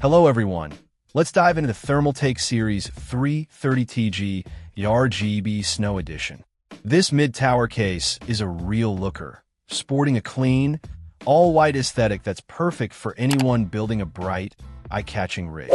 Hello everyone. Let's dive into the Thermaltake Ceres 330TG ARGB Snow Edition. This mid-tower case is a real looker, sporting a clean, all-white aesthetic that's perfect for anyone building a bright, eye-catching rig.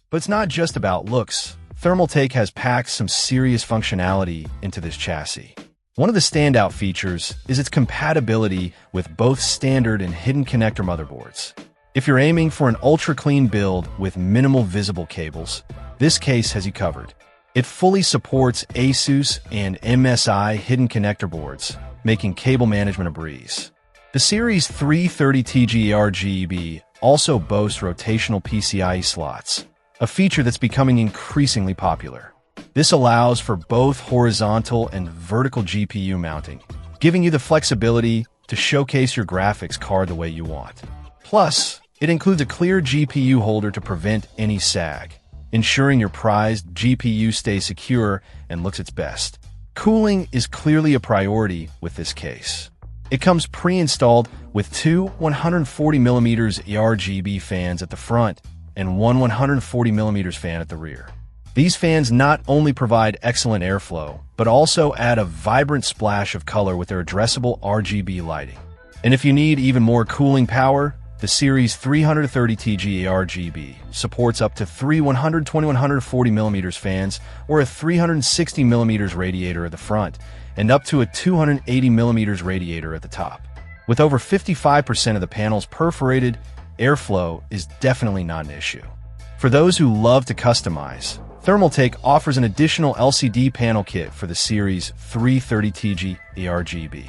But it's not just about looks. Thermaltake has packed some serious functionality into this chassis. One of the standout features is its compatibility with both standard and hidden connector motherboards. If you're aiming for an ultra-clean build with minimal visible cables, this case has you covered. It fully supports ASUS and MSI hidden connector boards, making cable management a breeze. The Series 330TG ARGB also boasts rotational PCIe slots, a feature that's becoming increasingly popular. This allows for both horizontal and vertical GPU mounting, giving you the flexibility to showcase your graphics card the way you want. Plus, it includes a clear GPU holder to prevent any sag, ensuring your prized GPU stays secure and looks its best. Cooling is clearly a priority with this case. It comes pre-installed with two 140mm ARGB fans at the front and one 140mm fan at the rear. These fans not only provide excellent airflow, but also add a vibrant splash of color with their addressable RGB lighting. And if you need even more cooling power, the Series 330TG ARGB supports up to three 140mm fans or a 360mm radiator at the front and up to a 280mm radiator at the top. With over 55% of the panels perforated, airflow is definitely not an issue. For those who love to customize, Thermaltake offers an additional LCD panel kit for the Series 330TG ARGB.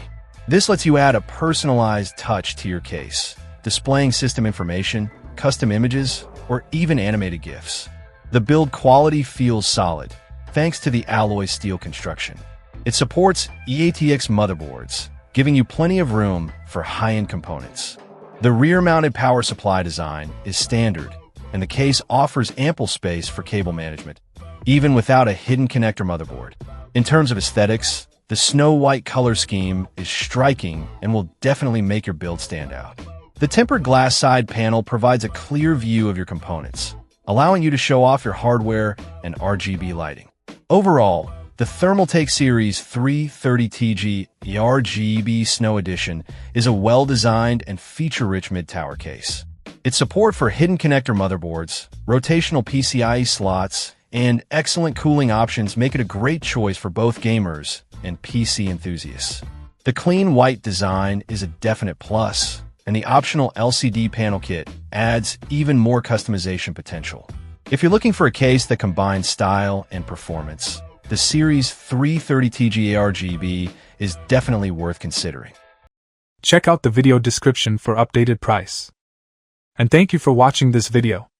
This lets you add a personalized touch to your case, displaying system information, custom images, or even animated GIFs. The build quality feels solid, thanks to the alloy steel construction. It supports eATX motherboards, giving you plenty of room for high-end components. The rear-mounted power supply design is standard, and the case offers ample space for cable management, even without a hidden connector motherboard. In terms of aesthetics, the snow-white color scheme is striking and will definitely make your build stand out. The tempered glass side panel provides a clear view of your components, allowing you to show off your hardware and RGB lighting. Overall, the Thermaltake Series 330TG ARGB Snow Edition is a well-designed and feature-rich mid-tower case. Its support for hidden connector motherboards, rotational PCIe slots, and excellent cooling options make it a great choice for both gamers and PC enthusiasts. The clean white design is a definite plus, and the optional LCD panel kit adds even more customization potential. If you're looking for a case that combines style and performance, the Series 330TG ARGB is definitely worth considering. Check out the video description for updated price. And thank you for watching this video.